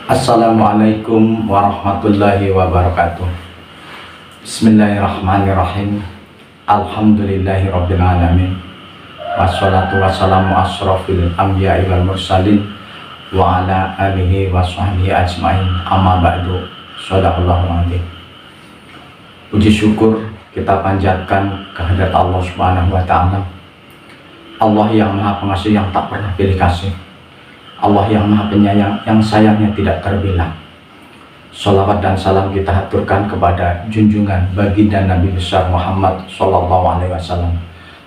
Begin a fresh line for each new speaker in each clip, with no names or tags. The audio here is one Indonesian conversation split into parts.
Assalamualaikum warahmatullahi wabarakatuh. Bismillahirrahmanirrahim. Alhamdulillahirrabbilalamin. Wassalatu wassalamu asrafil anbiya'i wal mursalin wa ala alihi wa sahbihi ajma'in. Amma ba'du. Shadaqallahul adzim. Puji syukur kita panjatkan kehadirat Allah Subhanahu wa ta'ala. Allah yang Maha Pengasih, yang tak pernah pilih kasih. Allah yang Maha Penyayang, yang sayangnya tidak terbilang. Sholawat dan salam kita haturkan kepada junjungan baginda Nabi besar Muhammad Sallallahu Alaihi Wasallam.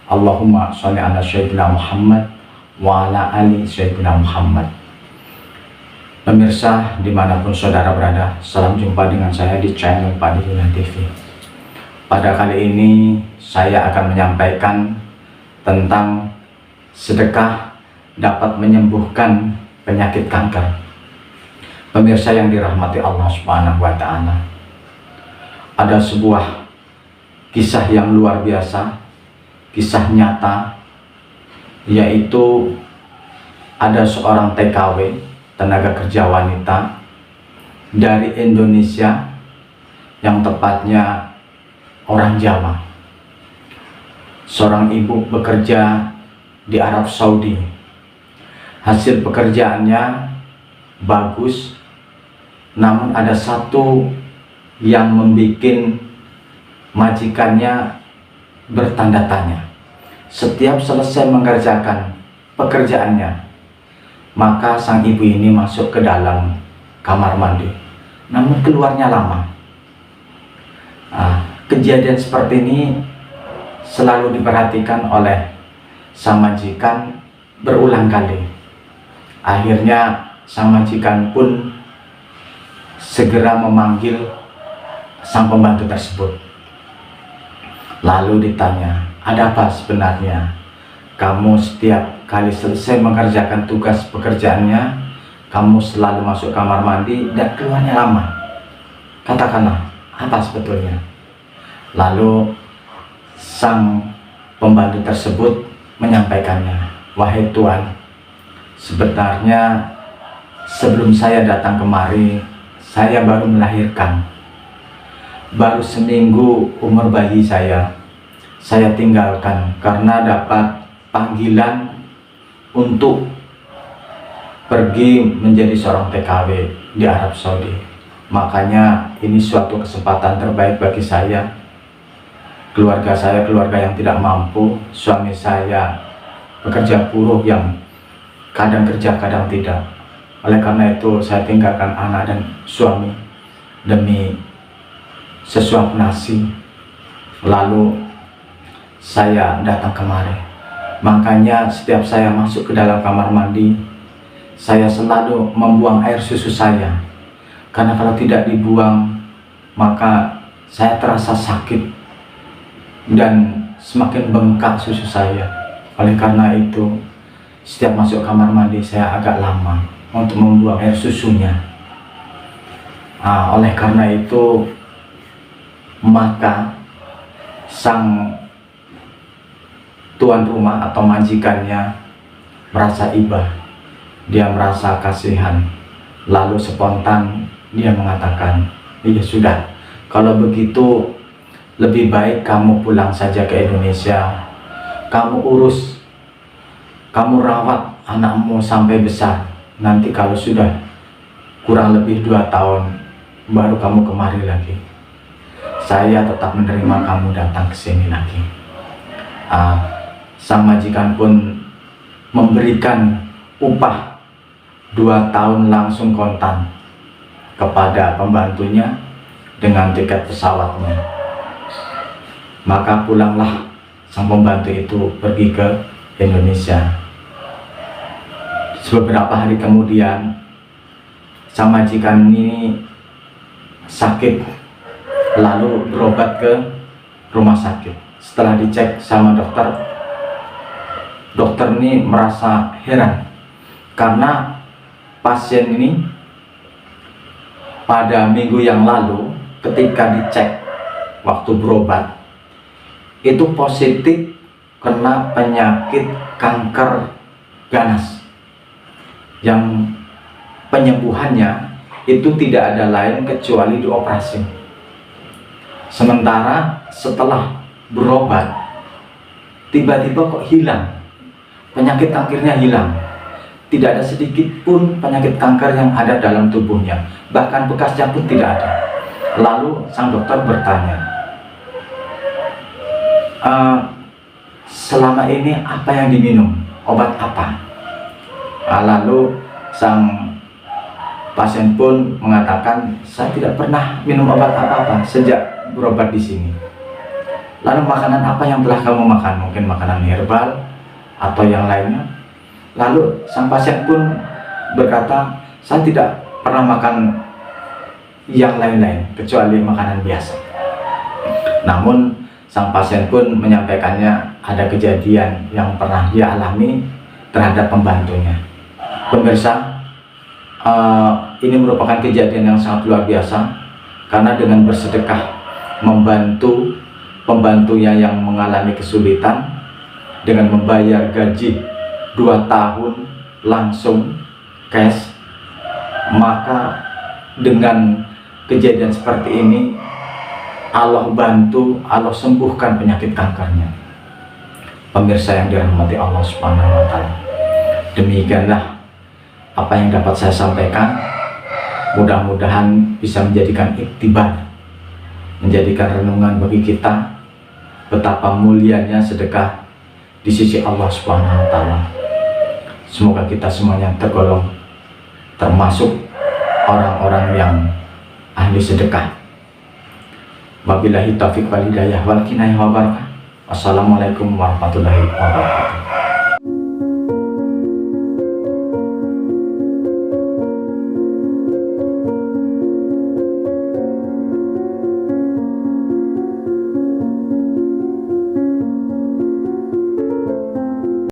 Allahumma sholli ala Sayyidina Muhammad wa ala ali Sayyidina Muhammad. Pemirsa dimanapun saudara berada, salam jumpa dengan saya di channel Pak Dihuna TV. Pada kali ini saya akan menyampaikan tentang sedekah dapat menyembuhkan penyakit kanker. Pemirsa yang dirahmati Allah Subhanahu wa ta'ala, ada sebuah kisah yang luar biasa, kisah nyata, yaitu ada seorang TKW, tenaga kerja wanita dari Indonesia, yang tepatnya orang Jawa. Seorang ibu bekerja di Arab Saudi. Hasil pekerjaannya bagus, namun ada satu yang membuat majikannya bertanda tanya. Setiap selesai mengerjakan pekerjaannya, maka sang ibu ini masuk ke dalam kamar mandi, namun keluarnya lama. Kejadian seperti ini selalu diperhatikan oleh sang majikan berulang kali. Akhirnya sang majikan pun segera memanggil sang pembantu tersebut. Lalu ditanya, ada apa sebenarnya? Kamu setiap kali selesai mengerjakan tugas pekerjaannya, kamu selalu masuk kamar mandi dan keluarnya lama. Katakanlah, apa sebetulnya? Lalu sang pembantu tersebut menyampaikannya, wahai Tuan, sebenarnya sebelum saya datang kemari, saya baru melahirkan. Baru seminggu umur bayi saya tinggalkan karena dapat panggilan untuk pergi menjadi seorang TKW di Arab Saudi. Makanya ini suatu kesempatan terbaik bagi saya. Keluarga saya keluarga yang tidak mampu, suami saya pekerja buruh yang kadang kerja kadang tidak. Oleh karena itu saya tinggalkan anak dan suami demi sesuap nasi. Lalu saya datang kemari. Makanya setiap saya masuk ke dalam kamar mandi, saya selalu membuang air susu saya, karena kalau tidak dibuang maka saya terasa sakit dan semakin bengkak susu saya. Oleh karena itu setiap masuk kamar mandi saya agak lama untuk membuang air susunya. Oleh karena itu maka sang tuan rumah atau majikannya merasa iba, dia merasa kasihan. Lalu spontan dia mengatakan, iya sudah, kalau begitu lebih baik kamu pulang saja ke Indonesia. Kamu urus, kamu rawat anakmu sampai besar. Nanti kalau sudah kurang lebih 2 tahun baru kamu kemari lagi. Saya tetap menerima kamu datang ke sini lagi. Sang majikan pun memberikan upah 2 tahun langsung kontan kepada pembantunya dengan tiket pesawatnya. Maka pulanglah sang pembantu itu pergi ke Indonesia. Beberapa hari kemudian sang majikan ini sakit, lalu berobat ke rumah sakit. Setelah dicek sama dokter ini merasa heran karena pasien ini pada minggu yang lalu ketika dicek waktu berobat itu positif kena penyakit kanker ganas yang penyembuhannya itu tidak ada lain kecuali dioperasi. Sementara setelah berobat, tiba-tiba kok hilang, penyakit kankernya hilang. Tidak ada sedikit pun penyakit kanker yang ada dalam tubuhnya, bahkan bekasnya pun tidak ada. Lalu sang dokter bertanya, selama ini apa yang diminum? Obat apa? Lalu sang pasien pun mengatakan, saya tidak pernah minum obat apa-apa sejak berobat di sini. Lalu makanan apa yang telah kamu makan? Mungkin makanan herbal atau yang lainnya. Lalu sang pasien pun berkata, saya tidak pernah makan yang lain-lain kecuali makanan biasa. Namun sang pasien pun menyampaikannya ada kejadian yang pernah dia alami terhadap pembantunya. Pemirsa, ini merupakan kejadian yang sangat luar biasa, karena dengan bersedekah membantu pembantunya yang mengalami kesulitan dengan membayar gaji 2 tahun langsung cash, maka dengan kejadian seperti ini Allah bantu, Allah sembuhkan penyakit kankernya. Pemirsa yang dirahmati Allah Subhanahu wa Ta'ala, demikianlah apa yang dapat saya sampaikan. Mudah-mudahan bisa menjadikan iktibar, menjadikan renungan bagi kita betapa mulianya sedekah di sisi Allah Subhanahu wa Ta'ala. Semoga kita semuanya tergolong termasuk orang-orang yang ahli sedekah. Wabillahi taufiq wal hidayah wal kinayah wa barakatuh. Wassalamualaikum warahmatullahi wabarakatuh.